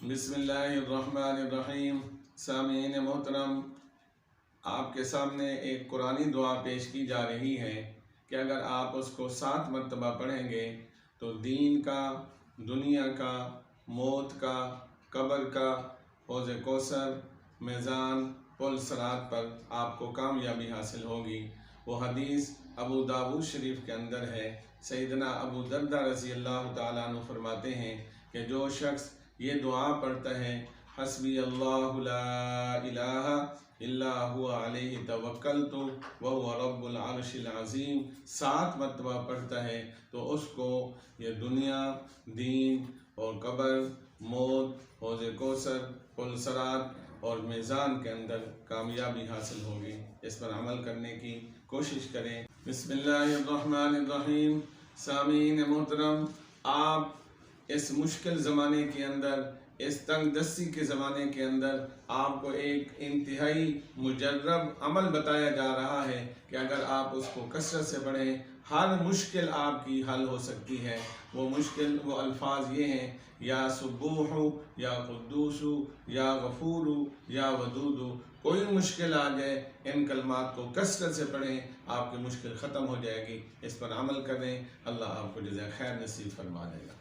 बिस्मिल्लाहिर्रहमानिर्रहीम। सामीन मोहतरम, आपके सामने एक कुरानी दुआ पेश की जा रही है कि अगर आप उसको 7 मरतबा पढ़ेंगे तो दीन का, दुनिया का, मौत का, कब्र का, हौज़ कौसर, मीज़ान, पुल सिरात पर आपको कामयाबी हासिल होगी। वो हदीस अबू दाऊद शरीफ के अंदर है। सैयदना अबू दर्दा रज़ी अल्लाह ताला अन्हु फरमाते हैं कि जो शख्स ये दुआ पढ़ता है, हस्बी अल्लाहु ला इलाहा इल्ला हुवा अलैहि तवक्कलतु व हुवा रब्बुल अर्शिल अज़ीम 7 मरतबा पढ़ता है तो उसको ये दुनिया, दीन और कब्र, मौत, हौज़ कौसर, पुल सिरात और मीज़ान के अंदर कामयाबी हासिल होगी। इस पर अमल करने की कोशिश करें। बिस्मिल्लाहिर्रहमानिर्रहीम। सामीन मोहतरम, आप इस मुश्किल ज़माने के अंदर, इस तंगदस्ती के ज़माने के अंदर आपको एक इंतहाई मुजर्रब अमल बताया जा रहा है कि अगर आप उसको कसरत से पढ़ें, हर मुश्किल आपकी हल हो सकती है। वो मुश्किल, वो अल्फाज ये हैं, या सुब्बूहु, या कुद्दूसु, या गफूरु, या वदूदु। कोई मुश्किल आ जाए, इन कलमात को कसरत से पढ़ें, आपकी मुश्किल ख़त्म हो जाएगी। इस पर अमल करें, अल्लाह आपको जज़ा खैर नसीब फरमा देगा।